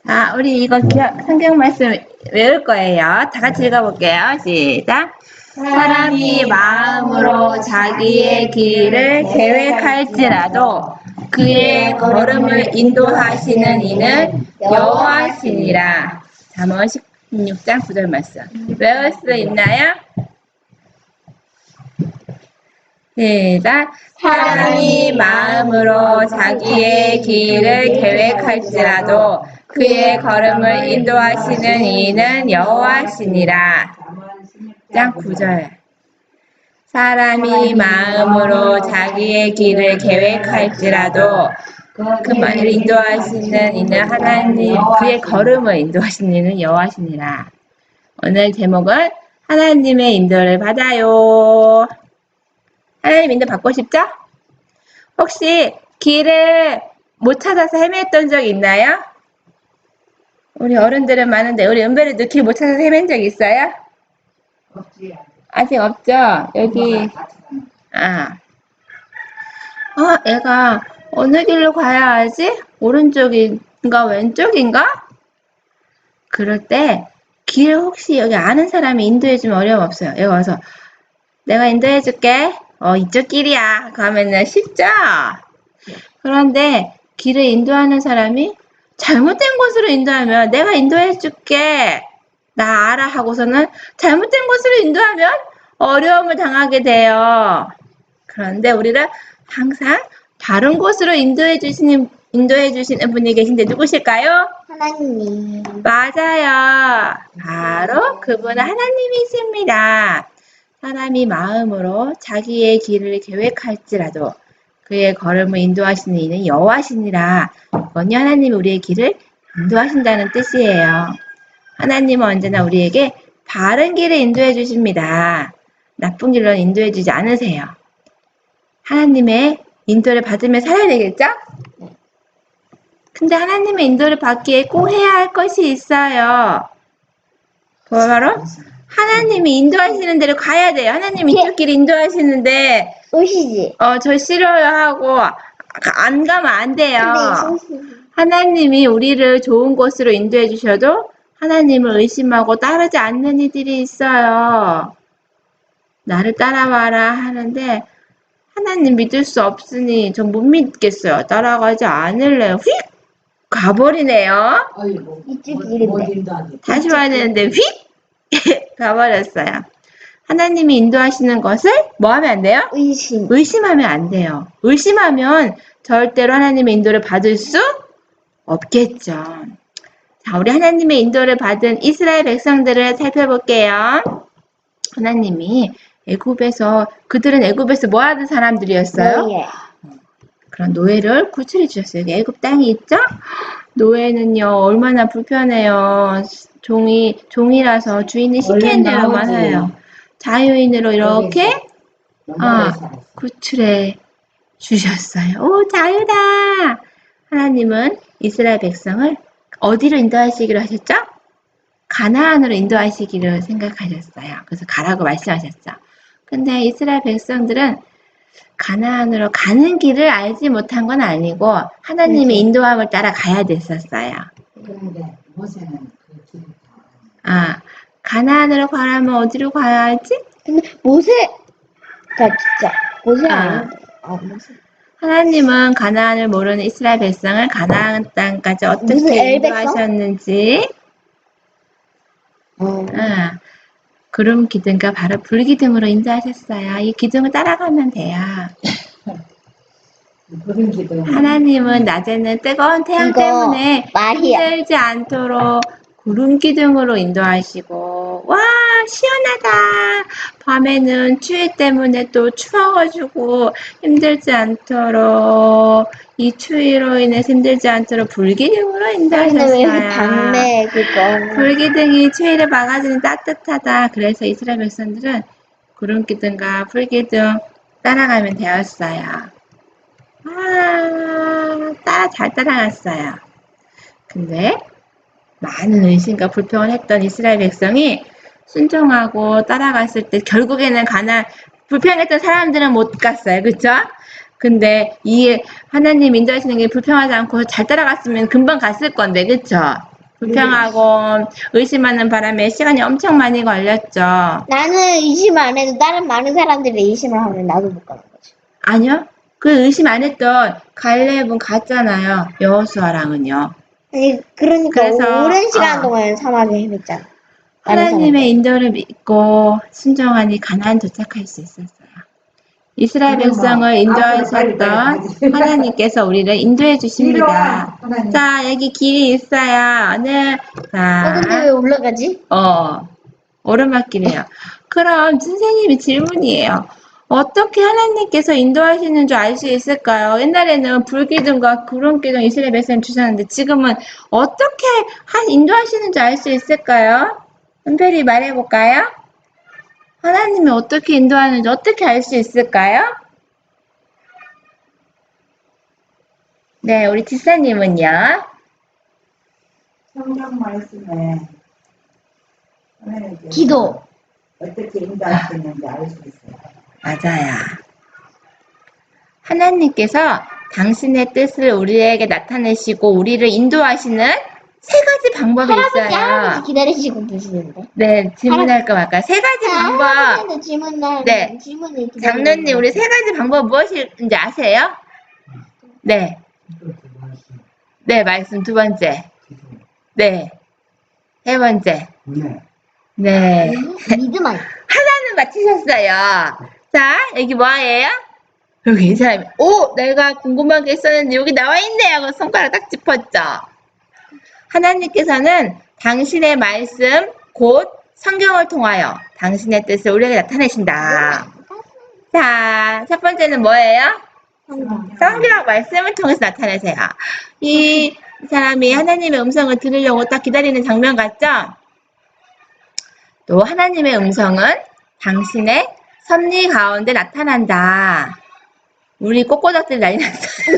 자, 우리 이거 성경 말씀 외울 거예요. 다 같이 읽어볼게요. 시작. 사람이 마음으로 자기의 길을 계획할지라도 그의 걸음을 인도하시는 이는 여호와시니라. 잠언 16장 9절 말씀. 외울 수 있나요? 시작. 사람이 마음으로 자기의 길을 계획할지라도 그의 걸음을 인도하시는 이는 여호와시니라. 장 9절. 사람이 마음으로 자기의 길을 계획할지라도 그만을 인도하시는 이는 하나님, 그의 걸음을 인도하시는 이는 여호와시니라. 오늘 제목은 하나님의 인도를 받아요. 하나님 인도 받고 싶죠? 혹시 길을 못 찾아서 헤맸던 적 있나요? 우리 어른들은 많은데 우리 은별이도 길 못 찾아서 헤맨 적 있어요? 없지. 아직 없죠? 여기 애가 어느 길로 가야 하지? 오른쪽인가 왼쪽인가? 그럴 때 길 혹시 여기 아는 사람이 인도해주면 어려움 없어요. 여기 와서 내가 인도해줄게. 이쪽 길이야. 그러면은 쉽죠? 그런데 길을 인도하는 사람이 잘못된 곳으로 인도하면 내가 인도해줄게. 나 알아 하고서는 잘못된 곳으로 인도하면 어려움을 당하게 돼요. 그런데 우리는 항상 다른 곳으로 인도해 주시는 분이 계신데 누구실까요? 하나님. 맞아요. 바로 그분은 하나님이십니다. 사람이 마음으로 자기의 길을 계획할지라도 그의 걸음을 인도하시는 이는 여호와시니라. 이건요, 하나님이 우리의 길을 인도하신다는 뜻이에요. 하나님은 언제나 우리에게 바른 길을 인도해 주십니다. 나쁜 길로는 인도해 주지 않으세요. 하나님의 인도를 받으며 살아야 되겠죠? 근데 하나님의 인도를 받기에 꼭 해야 할 것이 있어요. 바로 하나님이 인도하시는 대로 가야 돼요. 하나님이 이쪽 길 인도하시는데 오시지. 저 싫어요 하고 안 가면 안 돼요. 근데 하나님이 우리를 좋은 곳으로 인도해 주셔도 하나님을 의심하고 따르지 않는 이들이 있어요. 나를 따라와라 하는데 하나님 믿을 수 없으니 전 못 믿겠어요. 따라가지 않을래요. 휙! 가버리네요. 어이구. 이쪽 길인데. 일도 안 돼. 다시 와야 되는데 휙! 가버렸어요. 하나님이 인도하시는 것을 뭐 하면 안 돼요? 의심. 의심하면 안 돼요. 의심하면 절대로 하나님의 인도를 받을 수 없겠죠. 자, 우리 하나님의 인도를 받은 이스라엘 백성들을 살펴볼게요. 하나님이 그들은 애굽에서 뭐 하던 사람들이었어요? 예. 그런 노예를 구출해 주셨어요. 여기 애굽 땅이 있죠? 노예는요, 얼마나 불편해요. 종이라서 주인이 시키는 대로만 해요. 자유인으로 이렇게 구출해 주셨어요. 오, 자유다! 하나님은 이스라엘 백성을 어디로 인도하시기로 하셨죠? 가나안으로 인도하시기로 생각하셨어요. 그래서 가라고 말씀하셨죠. 근데 이스라엘 백성들은 가나안으로 가는 길을 알지 못한 건 아니고 하나님의 인도함을 따라 가야 됐었어요. 그런데 모세는 그 길을 가나안으로 가려면 어디로 가야 하지? 근데 모세 아닌데. 모세. 하나님은 가나안을 모르는 이스라엘 백성을 가나안 땅까지 무슨 어떻게 엘백성? 인도하셨는지 구름 기둥과 바로 불 기둥으로 인도하셨어요. 이 기둥을 따라가면 돼요. 그런 기도. 하나님은 낮에는 뜨거운 태양 이거 때문에 말이야. 힘들지 않도록 구름 기둥으로 인도하시고 와 시원하다. 밤에는 추위 때문에 또 추워가지고 힘들지 않도록 이 추위로 인해서 힘들지 않도록 불 기둥으로 근데 왜 인도하셨어요. 밤에 그거. 불기둥이 추위를 막아주는 따뜻하다. 그래서 이스라엘 백성들은 구름기둥과 불기둥 따라가면 되었어요. 잘 따라갔어요. 근데 많은 의심과 불평을 했던 이스라엘 백성이 순종하고 따라갔을 때 결국에는 불평했던 사람들은 못 갔어요. 그쵸? 근데 이 하나님 인도하시는 게 불평하지 않고 잘 따라갔으면 금방 갔을 건데, 그쵸? 불평하고 의심하는 바람에 시간이 엄청 많이 걸렸죠. 나는 의심 안 해도 다른 많은 사람들이 의심을 하면 나도 못 가는 거지. 아니요. 그 의심 안 했던 갈렙은 갔잖아요. 여호수아랑은요. 아니, 그러니까 그래서, 오랜 시간 어. 동안 사막에 헤맸잖아. 다른 하나님의 인도를 믿고 순종하니 가나안 도착할 수 있었어요. 이스라엘 그러면 백성을 인도하셨던 가지. 하나님께서 우리를 인도해 주십니다. 하나님. 자, 여기 길이 있어요. 어느, 근데 왜 자, 올라가지? 오르막길이에요. 그럼 선생님이 질문이에요. 어떻게 하나님께서 인도하시는 줄 알 수 있을까요? 옛날에는 불기둥과 구름기둥 이스라엘 백성 주셨는데 지금은 어떻게 인도하시는 줄 알 수 있을까요? 은별이 말해볼까요? 하나님이 어떻게 인도하는지 어떻게 알 수 있을까요? 네, 우리 지사님은요? 성경 말씀에 하나님께서 기도. 어떻게 인도하시는지 알 수 있어요. 맞아요. 하나님께서 당신의 뜻을 우리에게 나타내시고 우리를 인도하시는 세 가지 방법이 할아버지 있어요. 기다리시고 계시는데. 네, 질문할까 말까. 세 가지 방법. 할아버지한테 질문을 네. 질문이 장로님, 우리 세 가지 방법 무엇인지 아세요? 네. 네, 말씀 두 번째. 네. 세 번째. 네. 믿음 아니. 하나는 맞히셨어요. 자, 여기 뭐예요? 여기 이 사람이, 내가 궁금한 게 있었는데 여기 나와 있네 하고 손가락 딱 짚었죠. 하나님께서는 당신의 말씀, 곧 성경을 통하여 당신의 뜻을 우리에게 나타내신다. 자, 첫 번째는 뭐예요? 성경 말씀을 통해서 나타내세요. 이 사람이 하나님의 음성을 들으려고 딱 기다리는 장면 같죠? 또 하나님의 음성은 당신의 섭리 가운데 나타난다. 우리 꼬꼬닥들 난리 났어요.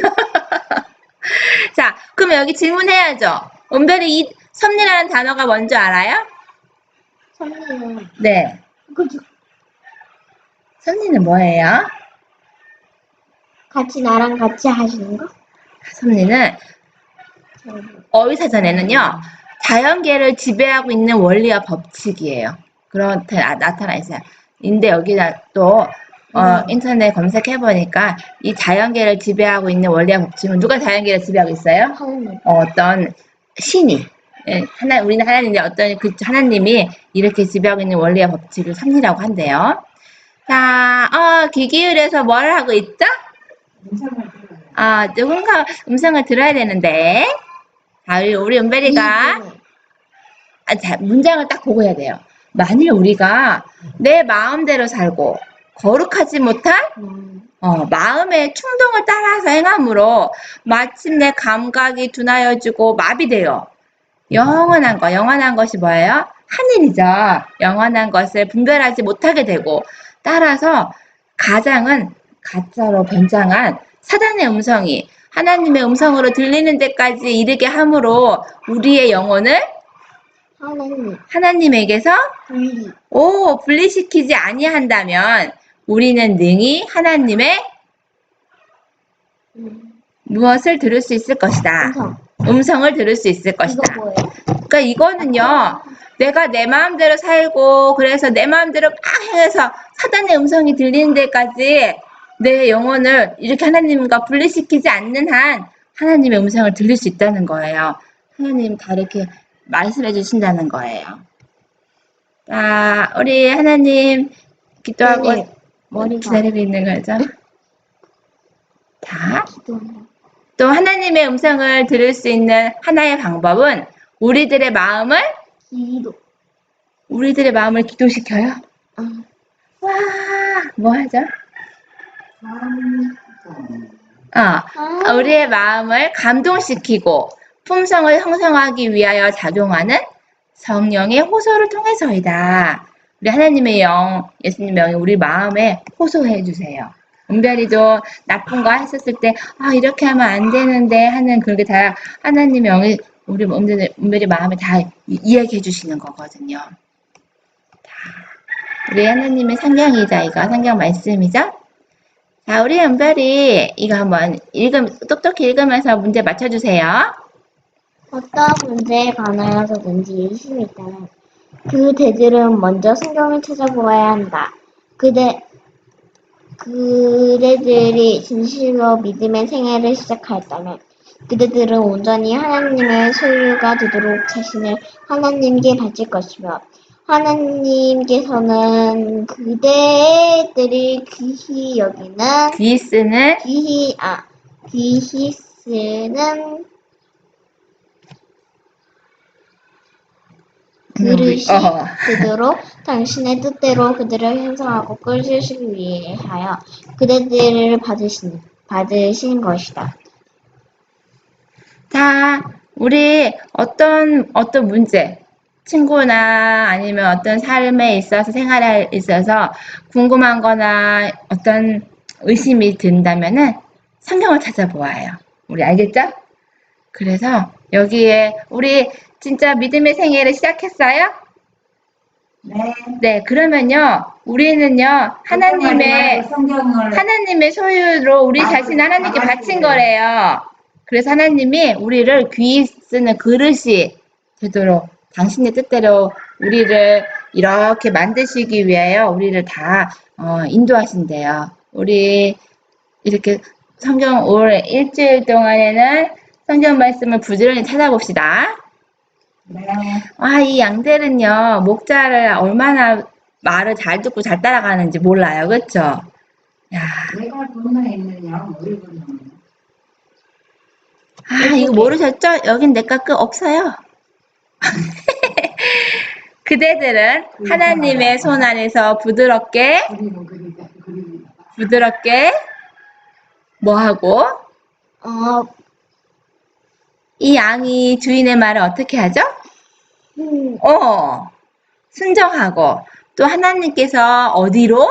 자, 그럼 여기 질문해야죠. 은별이 이 섭리라는 단어가 뭔지 알아요? 섭리는 네. 그죠. 섭리는 뭐예요? 나랑 같이 하시는 거? 섭리는 어휘사전에는요, 자연계를 지배하고 있는 원리와 법칙이에요. 그렇게 나타나 있어요. 근데 여기다 또 인터넷 검색해보니까 이 자연계를 지배하고 있는 원리와 법칙은 누가 자연계를 지배하고 있어요? 하나님. 어떤 신이, 우리는 하나님인데 어떤 그 하나님이 이렇게 지배하고 있는 원리와 법칙을 섭리라고 한대요. 자, 귀 기울여서 뭘 하고 있죠? 누군가 음성을 들어야 되는데. 자, 우리 은별이가, 자, 문장을 딱 보고 해야 돼요. 만일 우리가 내 마음대로 살고, 거룩하지 못한, 마음의 충동을 따라서 행함으로, 마침내 감각이 둔하여지고 마비돼요. 영원한 것이 뭐예요? 하늘이죠. 영원한 것을 분별하지 못하게 되고, 따라서 가장은 가짜로 변장한 사단의 음성이 하나님의 음성으로 들리는 데까지 이르게 함으로 우리의 영혼을 하나님에게서 분리시키지 아니한다면 우리는 능히 하나님의 무엇을 들을 수 있을 것이다. 음성을 들을 수 있을 것이다. 이거 뭐예요? 그러니까 이거는요. 내가 내 마음대로 살고 그래서 내 마음대로 막 해서 사단의 음성이 들리는 데까지 내 영혼을 이렇게 하나님과 분리시키지 않는 한 하나님의 음성을 들릴 수 있다는 거예요. 하나님 다 이렇게 말씀해 주신다는 거예요. 자, 우리 하나님 기도하고 기다리고 있는 거죠. 자, 또 하나님의 음성을 들을 수 있는 하나의 방법은 우리들의 마음을 기도시켜요. 와, 뭐 하죠? 우리의 마음을 감동시키고 품성을 형성하기 위하여 작용하는 성령의 호소를 통해서이다. 우리 하나님의 영, 예수님의 영이 우리 마음에 호소해 주세요. 은별이도 나쁜 거 했었을 때 이렇게 하면 안 되는데 하는 그게 다 하나님의 영이 우리 은별이 마음에 다 이야기해 주시는 거거든요. 우리 하나님의 성경이자 이거 성경 말씀이죠? 자, 우리 은별이 이거 한번 똑똑히 읽으면서 문제 맞춰주세요. 어떤 문제에 관하여서든지 의심이 있다면 그대들은 먼저 성경을 찾아보아야 한다. 그대들이 진실로 믿음의 생애를 시작하였다면 그대들은 온전히 하나님의 소유가 되도록 자신을 하나님께 바칠 것이며 하나님께서는 그대들이 귀히 여기는 귀 쓰는 귀히 쓰는 그릇이 되도록 당신의 뜻대로 그들을 형성하고 끌으시기 위하여 그대들을 받으신 것이다. 자, 우리 어떤 문제, 친구나 아니면 어떤 삶에 있어서 생활에 있어서 궁금한 거나 어떤 의심이 든다면은 성경을 찾아보아요. 우리 알겠죠? 그래서 여기에 우리 진짜 믿음의 생애를 시작했어요? 네. 네, 그러면요, 우리는요, 하나님의 소유로 우리 자신을 하나님께 바친 거래요. 그래서 하나님이 우리를 귀히 쓰는 그릇이 되도록 당신의 뜻대로 우리를 이렇게 만드시기 위하여 우리를 다 인도하신대요. 우리 이렇게 성경 올 일주일 동안에는 성경 말씀을 부지런히 찾아봅시다. 네. 이 양들은요, 목자를 얼마나 말을 잘 듣고 잘 따라가는지 몰라요. 그쵸? 야, 내가 건너에 있는 양, 우리 건너에. 이거 모르셨죠? 여긴 내가 없어요. 그대들은 하나님의 손 안에서 부드럽게 뭐하고? 이 양이 주인의 말을 어떻게 하죠? 순종하고 또 하나님께서 어디로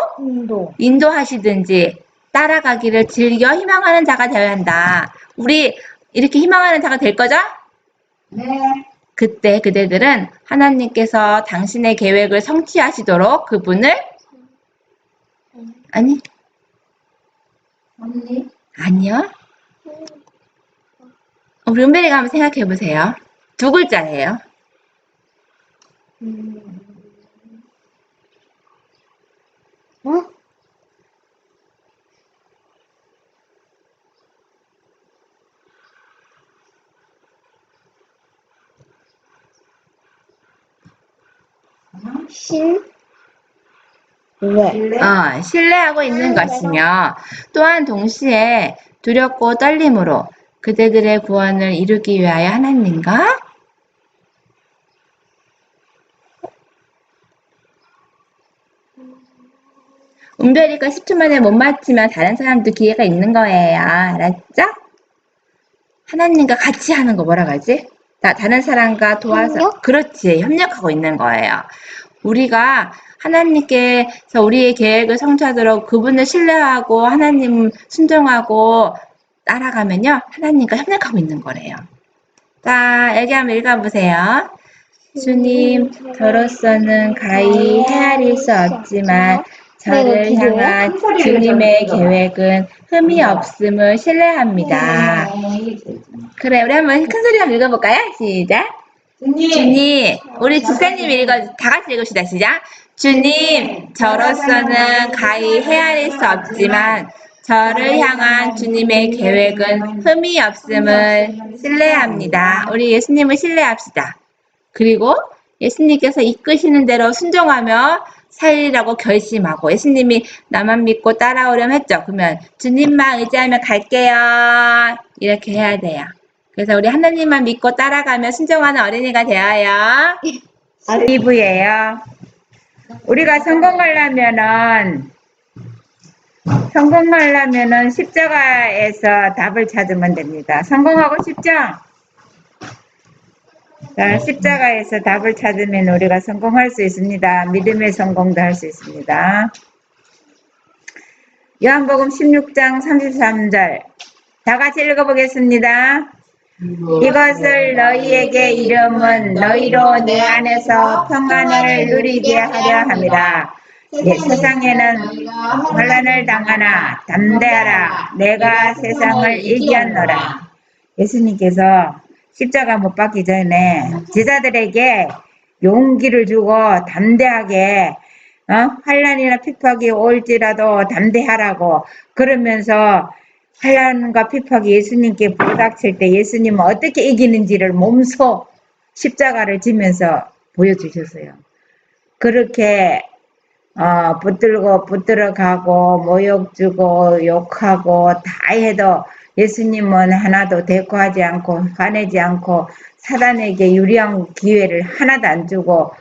인도하시든지 따라가기를 즐겨 희망하는 자가 되어야 한다. 우리 이렇게 희망하는 자가 될 거죠? 네. 그때 그대들은 하나님께서 당신의 계획을 성취하시도록 그분을 언니? 아니요. 우리 은별이가 한번 생각해 보세요. 두 글자예요. 신뢰하고 있는 것이며 또한 동시에 두렵고 떨림으로 그대들의 구원을 이루기 위하여 하나님과 은별이가 10초 만에 못 맞히면 다른 사람도 기회가 있는 거예요. 알았죠? 하나님과 같이 하는 거 뭐라고 하지? 다른 사람과 도와서 협력? 그렇지. 협력하고 있는 거예요. 우리가 하나님께서 우리의 계획을 성취하도록 그분을 신뢰하고 하나님 순종하고 따라가면요. 하나님과 협력하고 있는 거래요. 자, 여기 한번 읽어보세요. 주님, 저로서는 가히 헤아릴 수 없지만 저를 향한 주님의 계획은 흠이 없음을 신뢰합니다. 그래, 우리 한번 큰 소리 한번 읽어볼까요? 시작. 주님, 우리 집사님 다 같이 읽읍시다. 시작. 주님, 저로서는 가히 헤아릴 수 없지만 저를 향한 주님의 계획은 흠이 없음을 신뢰합니다. 우리 예수님을 신뢰합시다. 그리고 예수님께서 이끄시는 대로 순종하며 살리라고 결심하고 예수님이 나만 믿고 따라오렴 했죠. 그러면 주님만 의지하며 갈게요. 이렇게 해야 돼요. 그래서 우리 하나님만 믿고 따라가며 순종하는 어린이가 되어요. 2부예요. 우리가 성공하려면은 십자가에서 답을 찾으면 됩니다. 성공하고 싶죠? 자, 십자가에서 답을 찾으면 우리가 성공할 수 있습니다. 믿음의 성공도 할 수 있습니다. 요한복음 16장 33절 다 같이 읽어보겠습니다. 이것을 너희에게 이름은 너희로 내 안에서 평안을 누리게 하려 함이라. 세상에는 환난을 당하나 담대하라. 내가 세상을 이겼노라. 예수님께서 십자가 못 박기 전에 제자들에게 용기를 주고 담대하게 환난이나 핍박이 올지라도 담대하라고 그러면서 환난과 핍박이 예수님께 부닥칠 때 예수님은 어떻게 이기는지를 몸소 십자가를 지면서 보여주셨어요. 그렇게 붙들고 붙들어가고 모욕 주고 욕하고 다 해도 예수님은 하나도 대꾸하지 않고 화내지 않고 사단에게 유리한 기회를 하나도 안 주고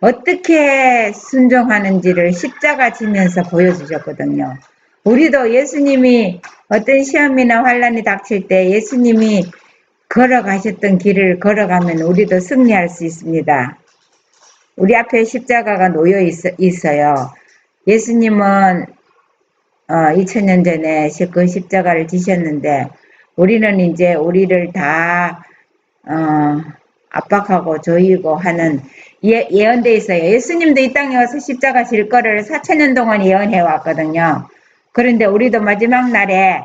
어떻게 순종하는지를 십자가 지면서 보여주셨거든요. 우리도 예수님이 어떤 시험이나 환난이 닥칠 때 예수님이 걸어가셨던 길을 걸어가면 우리도 승리할 수 있습니다. 우리 앞에 십자가가 놓여 있어요. 예수님은 2000년 전에 그 십자가를 지셨는데 우리는 이제 우리를 다 압박하고 조이고 하는 예언돼 있어요. 예수님도 이 땅에 와서 십자가 질 거를 4000년 동안 예언해 왔거든요. 그런데 우리도 마지막 날에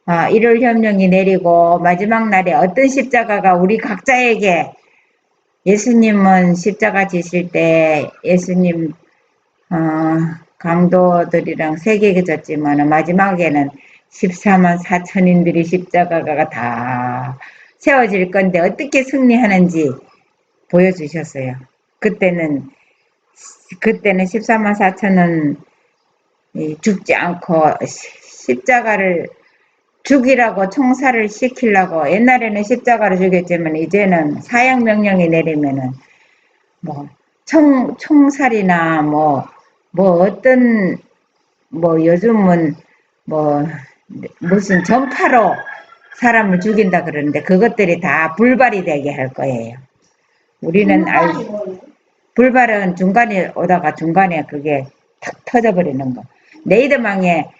1월 협령이 내리고 마지막 날에 어떤 십자가가 우리 각자에게 예수님은 십자가 지실 때 예수님 강도들이랑 세계에 졌지만 마지막에는 14만 4천인들이 십자가가 다 세워질 건데 어떻게 승리하는지 보여주셨어요. 그때는 14만 4천은 죽지 않고 십자가를 죽이라고 총살을 시키려고 옛날에는 십자가를 죽였지만 이제는 사형 명령이 내리면은 뭐 총살이나 뭐 어떤 요즘은 무슨 전파로 사람을 죽인다 그러는데 그것들이 다 불발이 되게 할 거예요. 우리는 불발은 중간에 오다가 중간에 그게 탁 터져버리는 거. 네이더망에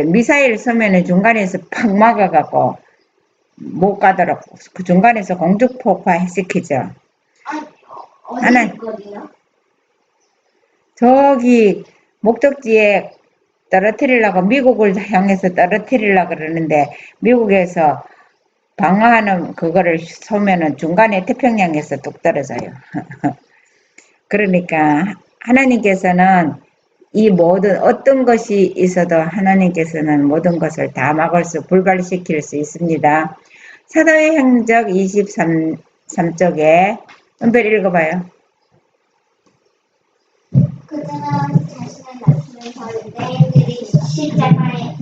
미사일 쏘면은 중간에서 팍 막아갖고 못 가도록 그 중간에서 공중폭파 시키죠. 하나 있거든요. 저기 목적지에 떨어뜨리려고 미국을 향해서 떨어뜨리려고 그러는데 미국에서 방어하는 그거를 쏘면은 중간에 태평양에서 뚝 떨어져요. 그러니까 하나님께서는 이 모든 어떤 것이 있어도 하나님께서는 모든 것을 다 막을 수 불발시킬 수 있습니다. 사도의 행적 23쪽에 은별 읽어봐요. 그들은 자신을 낮추면서 유대인들이 십자가에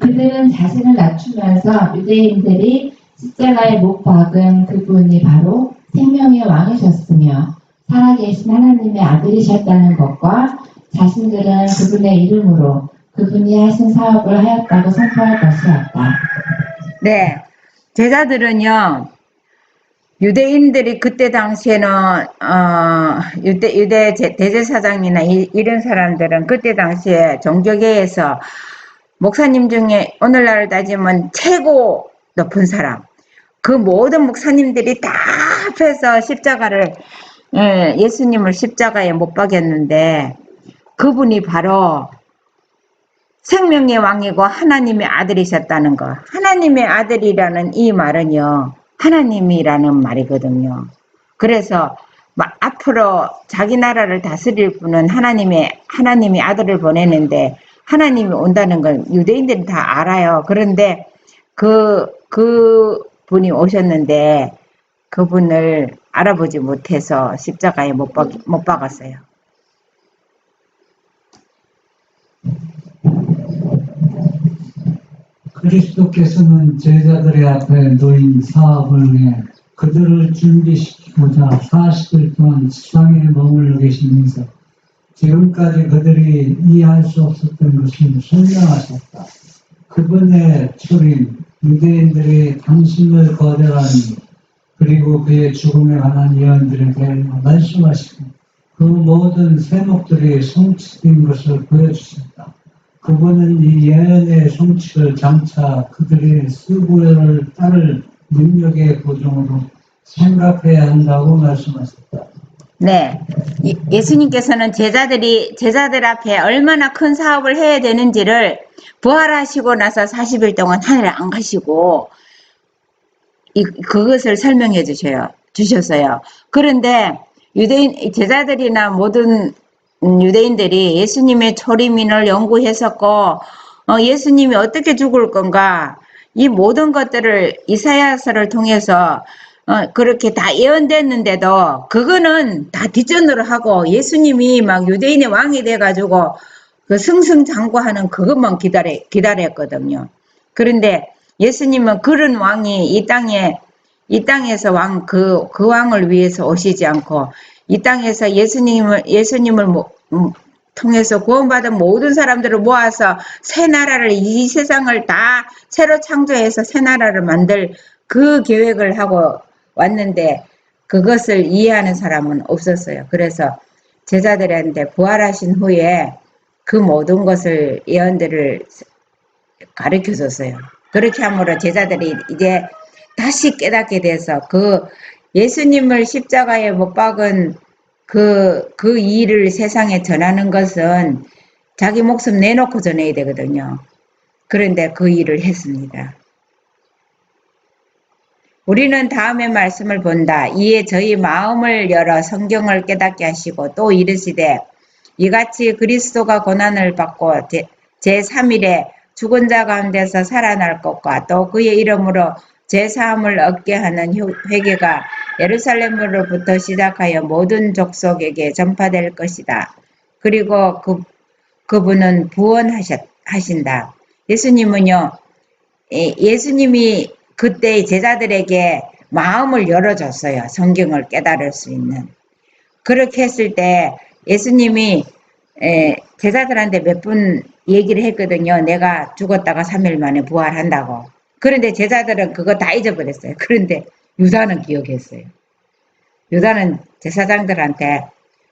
그들은 자신을 낮추면서 유대인들이 십자가에 못 박은 그분이 바로 생명의 왕이셨으며 살아계신 하나님의 아들이셨다는 것과 자신들은 그분의 이름으로 그분이 하신 사업을 하였다고 선포할 것이었다. 네, 제자들은요. 유대인들이 그때 당시에는 유대 대제사장이나 이런 사람들은 그때 당시에 종교계에서 목사님 중에 오늘날 따지면 최고 높은 사람 그 모든 목사님들이 다 합해서 십자가를 예수님을 십자가에 못 박였는데 그분이 바로 생명의 왕이고 하나님의 아들이셨다는 거. 하나님의 아들이라는 이 말은요. 하나님이라는 말이거든요. 그래서 앞으로 자기 나라를 다스릴 분은 하나님이 아들을 보내는데 하나님이 온다는 걸 유대인들은 다 알아요. 그런데 그 분이 오셨는데 그분을 알아보지 못해서 십자가에 못 박았어요. 그리스도께서는 제자들의 앞에 놓인 사업을 위해 그들을 준비시키고자 40일 동안 지상에 머물러 계시면서 지금까지 그들이 이해할 수 없었던 것을 설명하셨다. 그분의 초림, 유대인들이 당신을 거절하니 그리고 그의 죽음에 관한 예언들에 대해 말씀하시고 그 모든 세목들이 성취된 것을 보여주셨다. 그분은 이 예언의 성취를 장차 그들의 수고를 따를 능력의 보정으로 생각해야 한다고 말씀하셨다. 네, 예수님께서는 제자들 앞에 얼마나 큰 사업을 해야 되는지를 부활하시고 나서 40일 동안 하늘에 안 가시고 그것을 설명해 주셨어요. 그런데 유대인 제자들이나 모든 유대인들이 예수님의 초림인을 연구했었고 예수님이 어떻게 죽을 건가 이 모든 것들을 이사야서를 통해서 그렇게 다 예언됐는데도 그거는 다 뒷전으로 하고 예수님이 막 유대인의 왕이 돼가지고 그 승승장구하는 그것만 기다렸거든요. 그런데 예수님은 그런 왕이 이 땅에서 그 왕을 위해서 오시지 않고 이 땅에서 예수님을 통해서 구원받은 모든 사람들을 모아서 새 나라를 이 세상을 다 새로 창조해서 새 나라를 만들 그 계획을 하고 왔는데 그것을 이해하는 사람은 없었어요. 그래서 제자들한테 부활하신 후에 그 모든 것을 예언들을 가르쳐 줬어요. 그렇게 함으로 제자들이 이제 다시 깨닫게 돼서 그 예수님을 십자가에 못 박은 그 일을 세상에 전하는 것은 자기 목숨 내놓고 전해야 되거든요. 그런데 그 일을 했습니다. 우리는 다음의 말씀을 본다. 이에 저희 마음을 열어 성경을 깨닫게 하시고 또 이르시되 이같이 그리스도가 고난을 받고 제3일에 죽은 자 가운데서 살아날 것과 또 그의 이름으로 제사함을 얻게 하는 회개가 예루살렘으로부터 시작하여 모든 족속에게 전파될 것이다. 그리고 그분은 부원하신다. 예수님은요, 예수님이 그때 제자들에게 마음을 열어줬어요. 성경을 깨달을 수 있는. 그렇게 했을 때 예수님이 제자들한테 몇 번 얘기를 했거든요. 내가 죽었다가 3일 만에 부활한다고. 그런데 제자들은 그거 다 잊어버렸어요. 그런데 유다는 기억했어요. 유다는 제사장들한테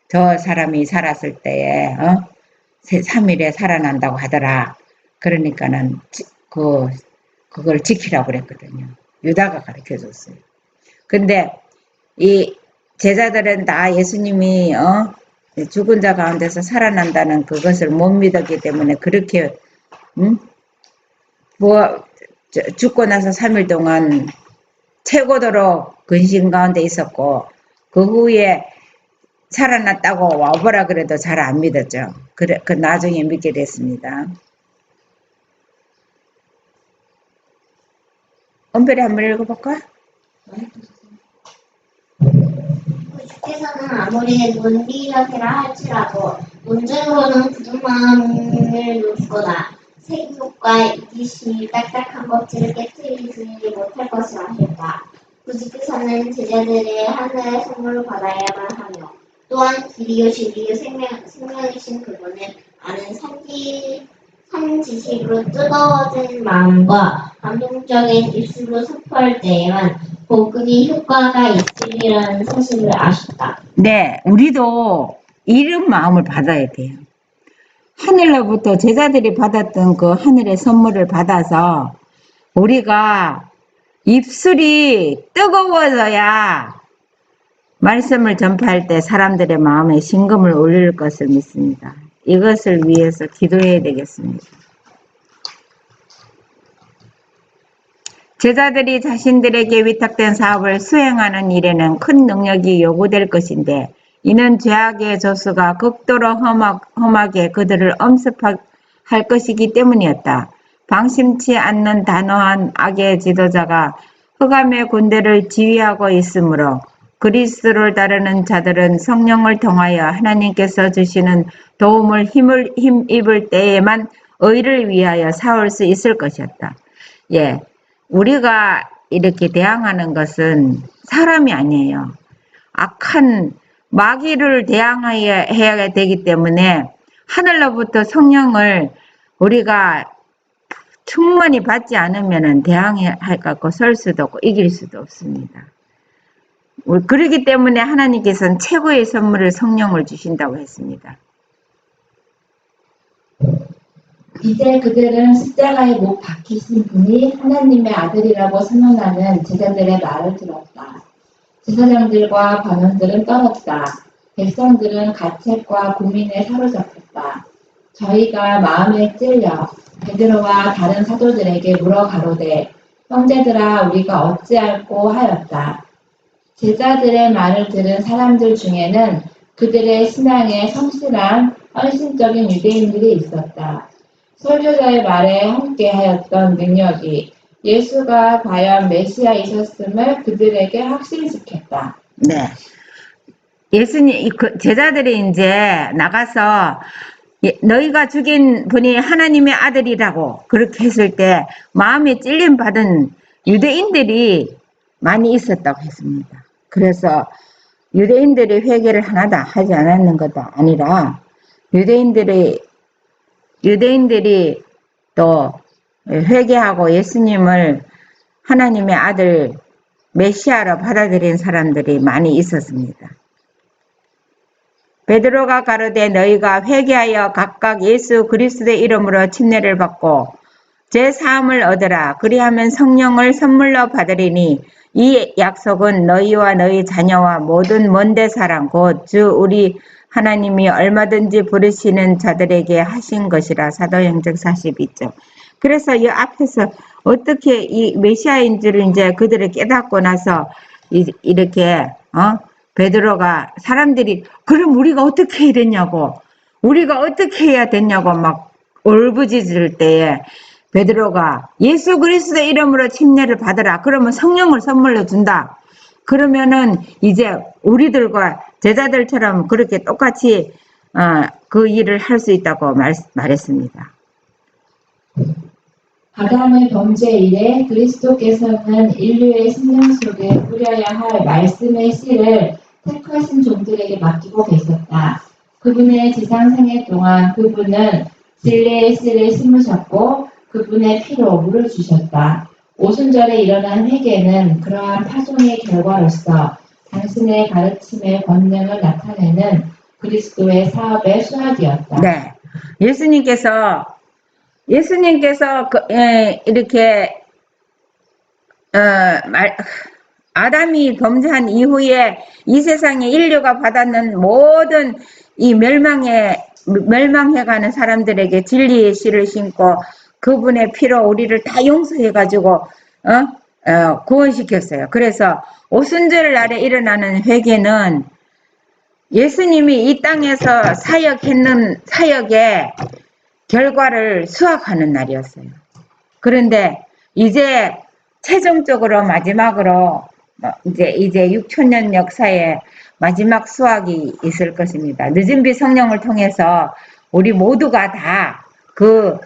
저 사람이 살았을 때에 3일에 살아난다고 하더라. 그러니까는 그걸 지키라고 그랬거든요. 유다가 가르쳐줬어요. 근데 이 제자들은 다 예수님이 죽은 자 가운데서 살아난다는 그것을 못 믿었기 때문에 그렇게 죽고 나서 3일 동안 최고도로 근심 가운데 있었고 그 후에 살아났다고 와보라 그래도 잘 안 믿었죠. 그 나중에 믿게 됐습니다. 은별이 한번 읽어볼까? 주께서는 아무리 논리력이라 할지라도 논증으로는 굳은 마음을 놓거나 세균과 이기심이 딱딱한 껍질을 깨뜨리지 못할 것을 아실까. 구주께서는 제자들의 하늘의 선물을 받아야만 하며 또한 길이요 진리요 생명이신 그분을 아는 산지식으로 뜨거워진 마음과 감동적인 입술로 선포할 때에만 복음이 효과가 있으리라는 사실을 아셨다. 네, 우리도 이런 마음을 받아야 돼요. 하늘로부터 제자들이 받았던 그 하늘의 선물을 받아서 우리가 입술이 뜨거워져야 말씀을 전파할 때 사람들의 마음에 심금을 울릴 것을 믿습니다. 이것을 위해서 기도해야 되겠습니다. 제자들이 자신들에게 위탁된 사업을 수행하는 일에는 큰 능력이 요구될 것인데 이는 죄악의 조수가 극도로 험하게 그들을 엄습할 것이기 때문이었다. 방심치 않는 단호한 악의 지도자가 흑암의 군대를 지휘하고 있으므로 그리스도를 따르는 자들은 성령을 통하여 하나님께서 주시는 도움을 힘입을 때에만 의를 위하여 싸울 수 있을 것이었다. 예, 우리가 이렇게 대항하는 것은 사람이 아니에요. 악한 마귀를 대항해야 되기 때문에 하늘로부터 성령을 우리가 충분히 받지 않으면 대항할 갖고 설 수도 없고 이길 수도 없습니다. 그렇기 때문에 하나님께서는 최고의 선물을 성령을 주신다고 했습니다. 이제 그들은 십자가에 못 박히신 분이 하나님의 아들이라고 선언하는 제자들의 말을 들었다. 제사장들과 관원들은 떨었다. 백성들은 가책과 고민에 사로잡혔다. 저희가 마음에 찔려 베드로와 다른 사도들에게 물어 가로되 형제들아 우리가 어찌할꼬 하였다. 제자들의 말을 들은 사람들 중에는 그들의 신앙에 성실한 헌신적인 유대인들이 있었다. 설교자의 말에 함께하였던 능력이 예수가 과연 메시아이셨음을 그들에게 확신시켰다. 네. 예수님, 제자들이 이제 나가서 너희가 죽인 분이 하나님의 아들이라고 그렇게 했을 때 마음에 찔림 받은 유대인들이 많이 있었다고 했습니다. 그래서 유대인들이 회개를 하나도 하지 않았는 것도 아니라 유대인들이 또 회개하고 예수님을 하나님의 아들 메시아로 받아들인 사람들이 많이 있었습니다. 베드로가 가로되 너희가 회개하여 각각 예수 그리스도의 이름으로 침례를 받고 제 사함을 얻으라. 그리하면 성령을 선물로 받으리니 이 약속은 너희와 너희 자녀와 모든 먼데 사람 곧 주 우리 하나님이 얼마든지 부르시는 자들에게 하신 것이라. 사도행전 42절. 그래서 이 앞에서 어떻게 이 메시아인 줄을 이제 그들을 깨닫고 나서 이렇게 베드로가 사람들이 그럼 우리가 어떻게 해야 되냐고 우리가 어떻게 해야 되냐고 막 울부짖을 때에 베드로가 예수 그리스도의 이름으로 침례를 받으라. 그러면 성령을 선물로 준다. 그러면은 이제 우리들과 제자들처럼 그렇게 똑같이 그 일을 할 수 있다고 말했습니다. 아담의 범죄 이래 그리스도께서는 인류의 심령 속에 뿌려야 할 말씀의 씨를 택하신 종들에게 맡기고 계셨다. 그분의 지상생애 동안 그분은 진리의 씨를 심으셨고 그분의 피로 물을 주셨다. 오순절에 일어난 회개는 그러한 파송의 결과로서 당신의 가르침의 권능을 나타내는 그리스도의 사업의 수학이었다. 네, 예수님께서 이렇게 아담이 범죄한 이후에 이 세상에 인류가 받았는 모든 이 멸망해가는 사람들에게 진리의 씨를 심고 그분의 피로 우리를 다 용서해가지고 구원시켰어요. 그래서 오순절 날에 일어나는 회개는 예수님이 이 땅에서 사역했는 사역의 결과를 수확하는 날이었어요. 그런데 이제 최종적으로 마지막으로 이제 6,000년 역사에 마지막 수확이 있을 것입니다. 늦은 비 성령을 통해서 우리 모두가 다 그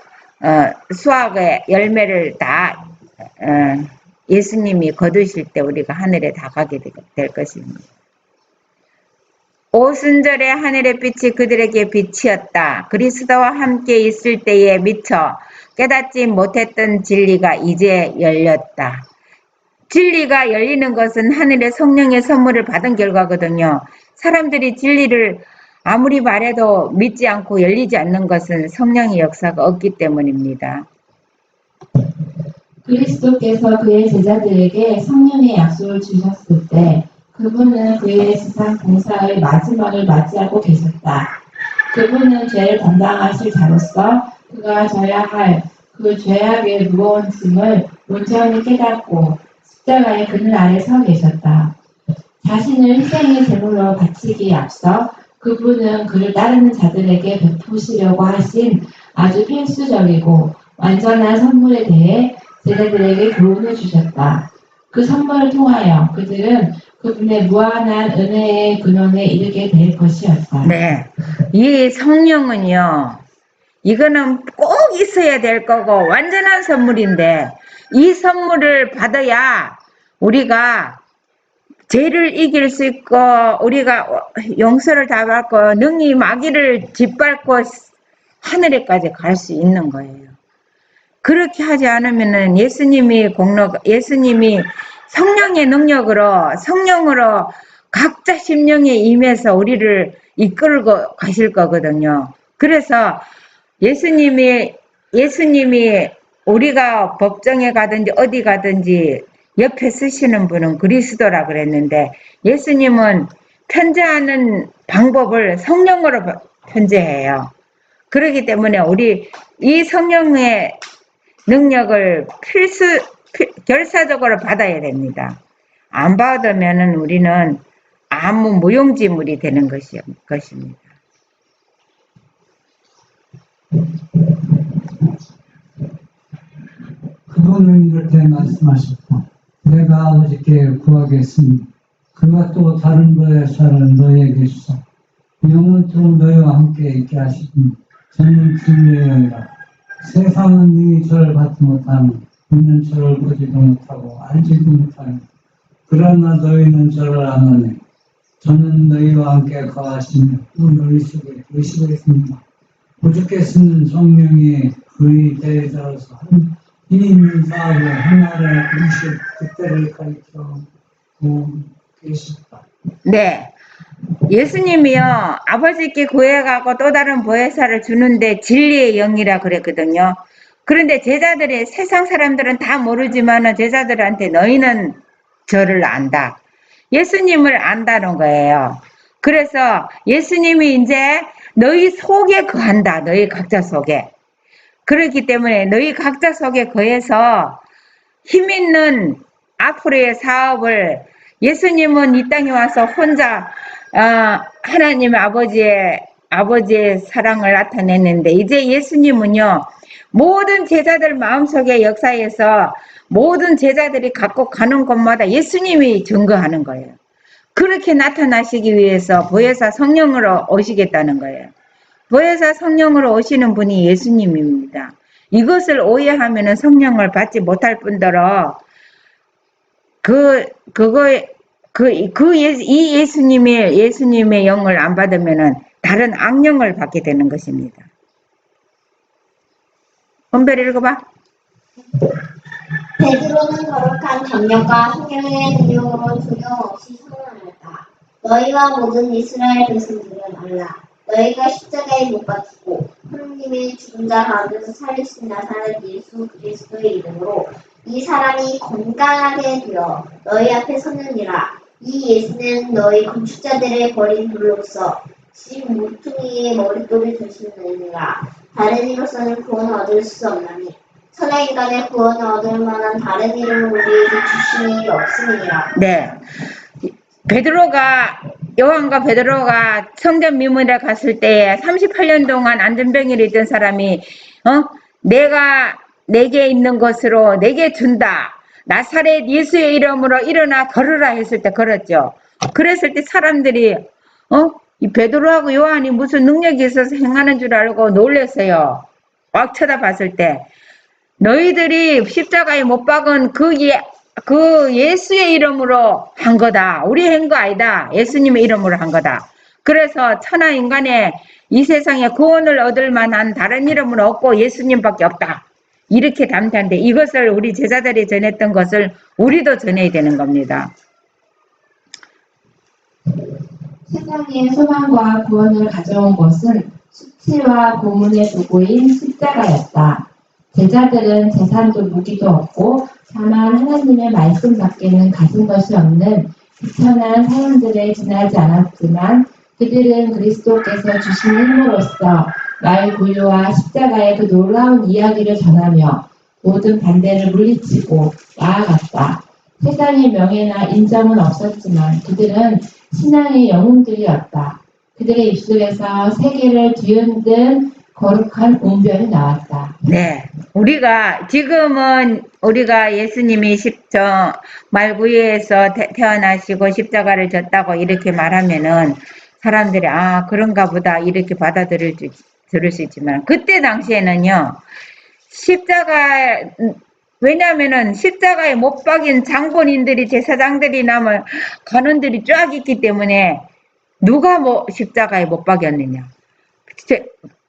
수확의 열매를 다 예수님이 거두실 때 우리가 하늘에 다 가게 될 것입니다. 오순절에 하늘의 빛이 그들에게 빛이었다. 그리스도와 함께 있을 때에 미처 깨닫지 못했던 진리가 이제 열렸다. 진리가 열리는 것은 하늘의 성령의 선물을 받은 결과거든요. 사람들이 진리를 아무리 말해도 믿지 않고 열리지 않는 것은 성령의 역사가 없기 때문입니다. 그리스도께서 그의 제자들에게 성령의 약속을 주셨을 때 그분은 그의 지상 봉사의 마지막을 맞이하고 계셨다. 그분은 죄를 담당하실 자로서 그가 져야 할 그 죄악의 무거운 짐을 온전히 깨닫고 십자가의 그늘 아래 서 계셨다. 자신을 희생의 제물로 바치기에 앞서 그분은 그를 따르는 자들에게 베푸시려고 하신 아주 필수적이고 완전한 선물에 대해 제자들에게 교훈을 주셨다. 그 선물을 통하여 그들은 그분의 무한한 은혜의 근원에 이르게 될 것이었다. 네, 이 성령은요, 이거는 꼭 있어야 될 거고 완전한 선물인데 이 선물을 받아야 우리가 죄를 이길 수 있고 우리가 용서를 다 받고 능히 마귀를 짓밟고 하늘에까지 갈 수 있는 거예요. 그렇게 하지 않으면은 예수님이 성령의 능력으로 성령으로 각자 심령에 임해서 우리를 이끌고 가실 거거든요. 그래서 예수님이 우리가 법정에 가든지 어디 가든지 옆에 쓰시는 분은 그리스도라 그랬는데 예수님은 편재하는 방법을 성령으로 편재해요. 그렇기 때문에 우리 이 성령의 능력을 결사적으로 받아야 됩니다. 안 받으면은 우리는 아무 무용지물이 되는 것입니다. 그분은 이렇게 말씀하셨다. 내가 아버지께 구하겠으니 그가 또 다른 보혜사를 너희에게 주사 영원토록 너희와 함께 있게 하시니 저는 진리여이라. 세상은 능히 저를 받지 못하며 있는 저를 보지도 못하고 알지도 못하며 그러나 너희는 저를 아노니 저는 너희와 함께 거하시며 또 너희 속에 계시겠습니다. 오죽게 쓰는 성령이 그의 때에 따라서 힘 있는 사업을 하나를 일시 그때를 가리켜 계셨다. 네. 예수님이요, 아버지께 구해가고 또 다른 보혜사를 주는데 진리의 영이라 그랬거든요. 그런데 제자들이, 세상 사람들은 다 모르지만은 제자들한테 너희는 저를 안다. 예수님을 안다는 거예요. 그래서 예수님이 이제 너희 속에 거한다. 너희 각자 속에. 그렇기 때문에 너희 각자 속에 거해서 힘있는 앞으로의 사업을 예수님은 이 땅에 와서 혼자 하나님 아버지의 사랑을 나타냈는데 이제 예수님은요 모든 제자들 마음속에 역사에서 모든 제자들이 갖고 가는 곳마다 예수님이 증거하는 거예요. 그렇게 나타나시기 위해서 보혜사 성령으로 오시겠다는 거예요. 보혜사 성령으로 오시는 분이 예수님입니다. 이것을 오해하면 성령을 받지 못할 뿐더러 이 예수님의 영을 안 받으면은 다른 악령을 받게 되는 것입니다. 은별이 읽어봐. 베드로는 거룩한 담력과 성령의 능력으로 조용없이 선언하였다. 너희와 모든 이스라엘 백성들은 알라. 너희가 십자가에 못 박히고 하나님의 죽은 자 가운데서 살리신 나사렛 예수 그리스도의 이름으로 이 사람이 건강하게 되어 너희 앞에 서느니라. 이 예수는 너희 건축자들의 버린 돌로서 집 모퉁이의 머릿돌이 되시느니라. 다른 이로서는 구원을 얻을 수 없나니 천하 인간의 구원을 얻을 만한 다른 이름을 우리에게 주신 일이 없음이니라. 네. 요한과 베드로가 성전 미문에 갔을 때에 38년 동안 안전병이를 있던 사람이 내게 있는 것으로 내게 준다. 나사렛 예수의 이름으로 일어나 걸으라 했을 때 걸었죠. 그랬을 때 사람들이 이 베드로하고 요한이 무슨 능력이 있어서 행하는 줄 알고 놀랐어요. 막 쳐다봤을 때 너희들이 십자가에 못 박은 그 예수의 이름으로 한 거다. 우리 한 거 아니다. 예수님의 이름으로 한 거다. 그래서 천하 인간의 이 세상에 구원을 얻을 만한 다른 이름은 없고 예수님밖에 없다. 이렇게 담대한데 이것을 우리 제자들이 전했던 것을 우리도 전해야 되는 겁니다. 세상의 소망과 구원을 가져온 것은 수치와 고문의 도구인 십자가였다. 제자들은 재산도 무기도 없고 다만 하나님의 말씀밖에는 가진 것이 없는 비천한 사람들에 지나지 않았지만 그들은 그리스도께서 주신 힘으로써 말 고요와 십자가의 그 놀라운 이야기를 전하며 모든 반대를 물리치고 나아갔다. 세상의 명예나 인정은 없었지만 그들은 신앙의 영웅들이었다. 그들의 입술에서 세계를 뒤흔든 거룩한 운변이 나왔다. 네. 지금은 우리가 예수님이 말구유에서 태어나시고 십자가를 졌다고 이렇게 말하면은 사람들이 그런가 보다 이렇게 들을 수 있지만 그때 당시에는요 왜냐면은 십자가에 못 박인 장본인들이 제사장들이 간원들이 쫙 있기 때문에 누가 십자가에 못 박였느냐.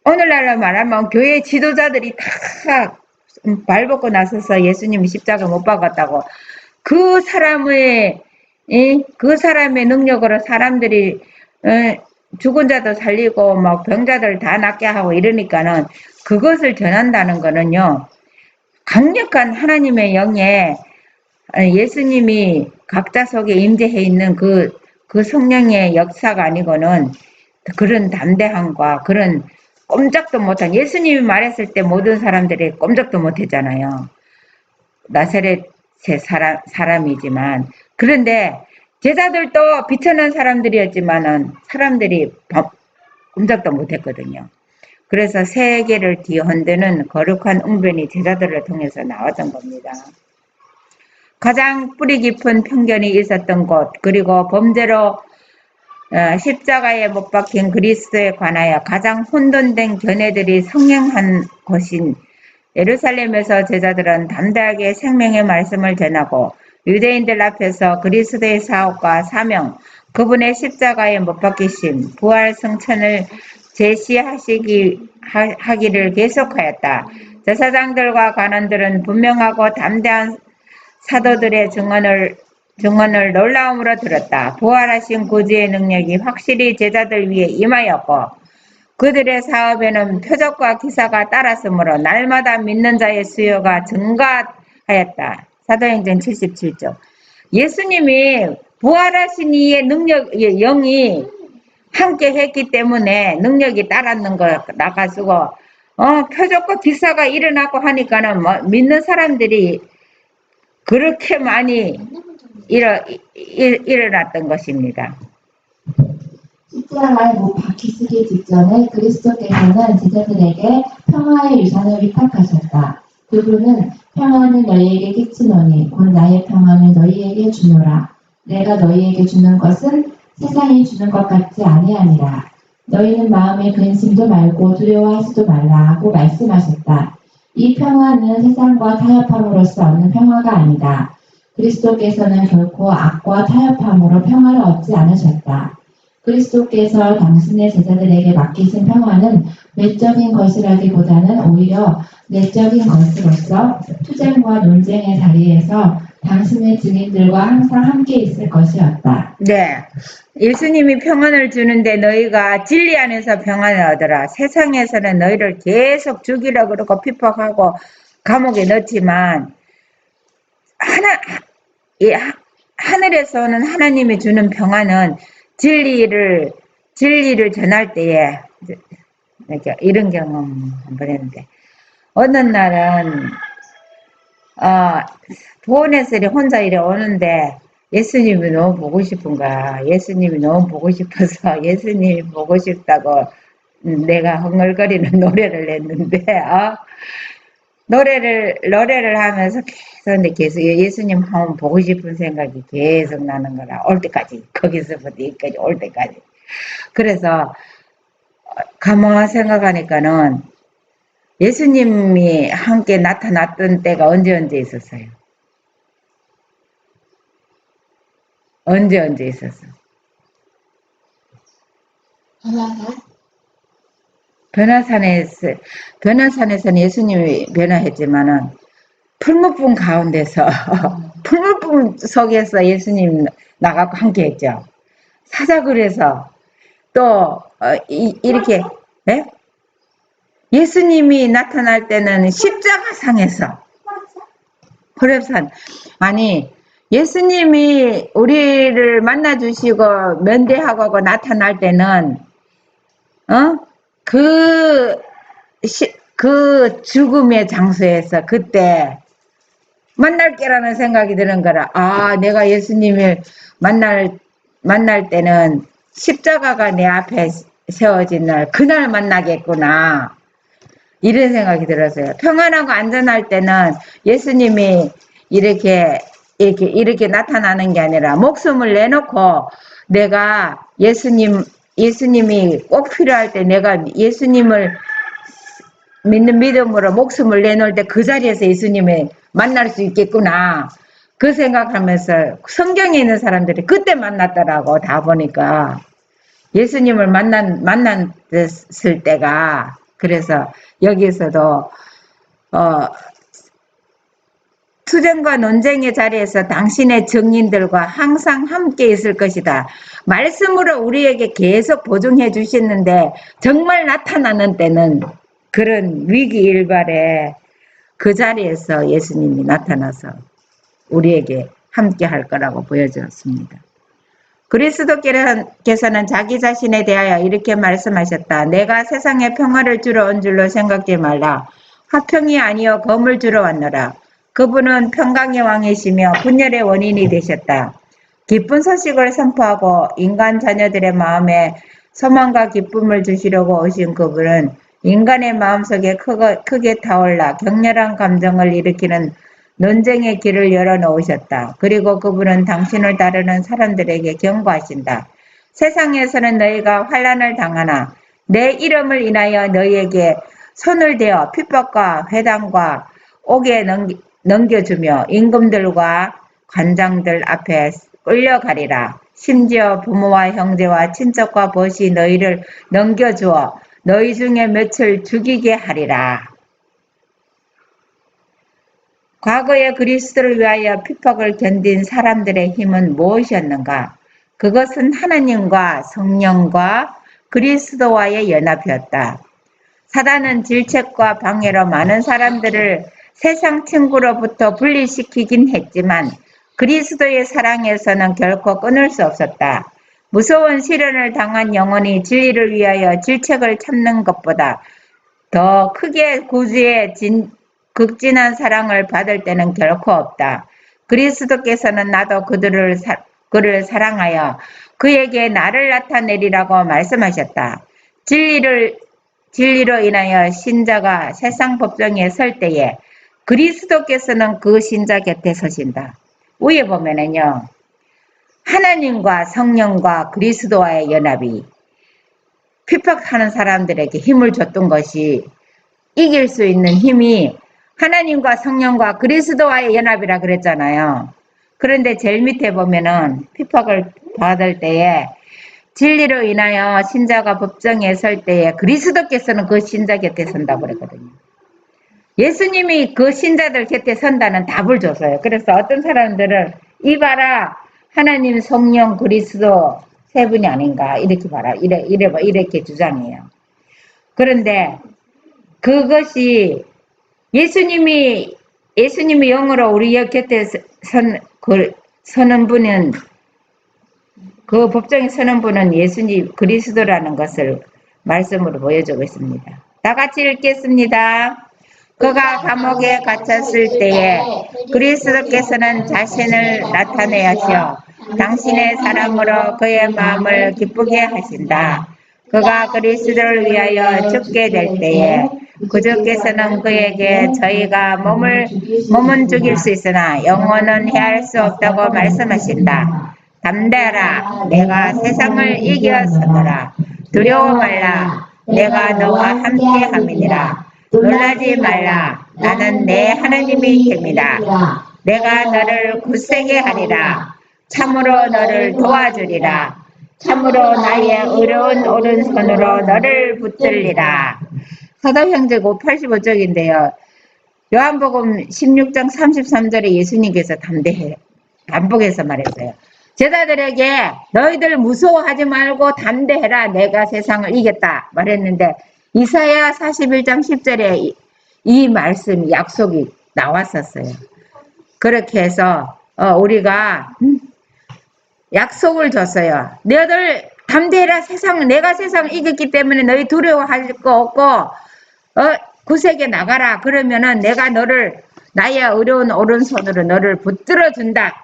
오늘날로 말하면 교회 지도자들이 다 발벗고 나서서 예수님이 십자가 못 박았다고 그 사람의 능력으로 사람들이 죽은 자도 살리고 막 병자들 다 낫게 하고 이러니까는 그것을 전한다는 거는요 강력한 하나님의 영에 예수님이 각자 속에 임재해 있는 그 성령의 역사가 아니고는 그런 담대함과 그런 꼼짝도 못한 예수님이 말했을 때 모든 사람들이 꼼짝도 못했잖아요. 나사렛 사람이지만, 그런데 제자들도 비천한 사람들이었지만은 사람들이 꼼짝도 못했거든요. 그래서 세계를 뒤흔드는 거룩한 웅변이 제자들을 통해서 나왔던 겁니다. 가장 뿌리 깊은 편견이 있었던 곳, 그리고 범죄로 십자가에 못 박힌 그리스도에 관하여 가장 혼돈된 견해들이 성행한 곳인 예루살렘에서 제자들은 담대하게 생명의 말씀을 전하고 유대인들 앞에서 그리스도의 사역과 사명, 그분의 십자가에 못 박히심, 부활 성천을 하기를 계속하였다. 제사장들과 관원들은 분명하고 담대한 사도들의 증언을 놀라움으로 들었다. 부활하신 구주의 능력이 확실히 제자들 위에 임하였고 그들의 사업에는 표적과 기사가 따랐으므로 날마다 믿는 자의 수요가 증가하였다. 사도행전 77조. 예수님이 부활하신 이의 영이 함께 했기 때문에 능력이 따랐는 거 나가지고 표적과 기사가 일어나고 하니까는 믿는 사람들이 그렇게 많이 일어났던 것입니다. 십자가에 못 박히시기 직전에 그리스도께서는 제자들에게 평화의 유산을 위탁하셨다. 그분은 평화는 너희에게 끼치노니 곧 나의 평화를 너희에게 주노라. 내가 너희에게 주는 것은 세상이 주는 것 같지 아니하니라. 너희는 마음에 근심도 말고 두려워하지도 말라고 말씀하셨다. 이 평화는 세상과 타협함으로써 얻는 평화가 아니다. 그리스도께서는 결코 악과 타협함으로 평화를 얻지 않으셨다. 그리스도께서 당신의 제자들에게 맡기신 평화는 외적인 것이라기보다는 오히려 내적인 것으로서 투쟁과 논쟁의 자리에서 당신의 증인들과 항상 함께 있을 것이었다. 네, 예수님이 평안을 주는데 너희가 진리 안에서 평안을 얻으라. 세상에서는 너희를 계속 죽이려고 그러고 핍박하고 감옥에 넣지만 하늘에서 오는 하나님이 주는 평안은 진리를 전할 때에 이런 경험 한번 했는데 어느 날은 보온에서 혼자 이래 오는데 예수님이 너무 보고 싶은 거야. 예수님이 너무 보고 싶어서 예수님이 보고 싶다고 내가 흥얼거리는 노래를 했는데 노래를 하면서 계속 예수님 한번 보고 싶은 생각이 계속 나는 거라. 올 때까지 거기서부터 여기까지 올 때까지. 그래서 가만히 생각하니까는 예수님이 함께 나타났던 때가 언제 있었어요? 언제 있었어? 변화산에서는 예수님이 변화했지만은 풀무불 가운데서 풀무불 속에서 예수님 나가고 함께 했죠. 사자굴에서 또 이렇게 예수님이 나타날 때는 십자가상에서 호렙산 아니 예수님이 우리를 만나주시고 면대하고 나타날 때는 그 죽음의 장소에서 그때 만날게라는 생각이 드는 거라. 내가 예수님을 만날 때는 십자가가 내 앞에 세워진 날 그날 만나겠구나 이런 생각이 들었어요. 평안하고 안전할 때는 예수님이 이렇게 나타나는 게 아니라 목숨을 내놓고 내가 예수님이 꼭 필요할 때 내가 예수님을 믿는 믿음으로 목숨을 내놓을 때 그 자리에서 예수님을 만날 수 있겠구나 그 생각하면서 성경에 있는 사람들이 그때 만났더라고. 다 보니까 예수님을 만났을 때가. 그래서 여기서도 투쟁과 논쟁의 자리에서 당신의 증인들과 항상 함께 있을 것이다. 말씀으로 우리에게 계속 보증해 주셨는데 정말 나타나는 때는 그런 위기일발에 그 자리에서 예수님이 나타나서 우리에게 함께 할 거라고 보여주었습니다. 그리스도께서는 자기 자신에 대하여 이렇게 말씀하셨다. 내가 세상에 평화를 주러 온 줄로 생각지 말라. 화평이 아니요 검을 주러 왔노라. 그분은 평강의 왕이시며 분열의 원인이 되셨다. 기쁜 소식을 선포하고 인간 자녀들의 마음에 소망과 기쁨을 주시려고 오신 그분은 인간의 마음속에 크게 타올라 격렬한 감정을 일으키는 논쟁의 길을 열어놓으셨다. 그리고 그분은 당신을 따르는 사람들에게 경고하신다. 세상에서는 너희가 환난을 당하나 내 이름을 인하여 너희에게 손을 대어 핍박과 회당과 옥에 넘겨주며 임금들과 관장들 앞에 끌려가리라. 심지어 부모와 형제와 친척과 벗이 너희를 넘겨주어 너희 중에 몇을 죽이게 하리라. 과거에 그리스도를 위하여 핍박을 견딘 사람들의 힘은 무엇이었는가? 그것은 하나님과 성령과 그리스도와의 연합이었다. 사단은 질책과 방해로 많은 사람들을 세상 친구로부터 분리시키긴 했지만 그리스도의 사랑에서는 결코 끊을 수 없었다. 무서운 시련을 당한 영혼이 진리를 위하여 질책을 참는 것보다 더 크게 구주의 극진한 사랑을 받을 때는 결코 없다. 그리스도께서는 나도 그를 사랑하여 그에게 나를 나타내리라고 말씀하셨다. 진리로 인하여 신자가 세상 법정에 설 때에 그리스도께서는 그 신자 곁에 서신다. 위에 보면은요. 하나님과 성령과 그리스도와의 연합이 핍박하는 사람들에게 힘을 줬던 것이 이길 수 있는 힘이 하나님과 성령과 그리스도와의 연합이라 그랬잖아요. 그런데 제일 밑에 보면은 핍박을 받을 때에 진리로 인하여 신자가 법정에 설 때에 그리스도께서는 그 신자 곁에 선다고 그랬거든요. 예수님이 그 신자들 곁에 선다는 답을 줬어요. 그래서 어떤 사람들은 이봐라 하나님 성령 그리스도 세 분이 아닌가 이렇게 봐라 이렇게 주장해요. 그런데 그것이 예수님이 영으로 우리 곁에 서는 분은 그 법정에 서는 분은 예수님 그리스도라는 것을 말씀으로 보여주고 있습니다. 다 같이 읽겠습니다. 그가 감옥에 갇혔을 때에 그리스도께서는 자신을 나타내시어 당신의 사랑으로 그의 마음을 기쁘게 하신다. 그가 그리스도를 위하여 죽게 될 때에 구주께서는 그에게 저희가 몸은 죽일 수 있으나 영혼은 해할 수 없다고 말씀하신다. 담대하라. 내가 세상을 이겨서노라. 두려워 말라. 내가 너와 함께 함이니라. 놀라지 말라. 나는 내 하나님이 됨이라. 내가 너를 굳세게 하리라. 참으로 너를 도와주리라. 참으로 나의 의로운 오른손으로 너를 붙들리라. 사도행전 85쪽인데요. 요한복음 16장 33절에 예수님께서 반복해서 말했어요. 제자들에게 너희들 무서워하지 말고 담대해라. 내가 세상을 이겼다 말했는데 이사야 41장 10절에 이 말씀 약속이 나왔었어요. 그렇게 해서 우리가 약속을 줬어요. 너희들 담대해라. 내가 세상을 이겼기 때문에 너희 두려워할 거 없고 구세게 나가라. 그러면은 내가 너를 나의 어려운 오른손으로 너를 붙들어 준다.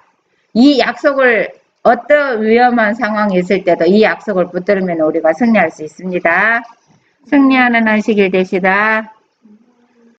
이 약속을 어떤 위험한 상황이 있을 때도 이 약속을 붙들면 우리가 승리할 수 있습니다. 승리하는 안식일 되시다.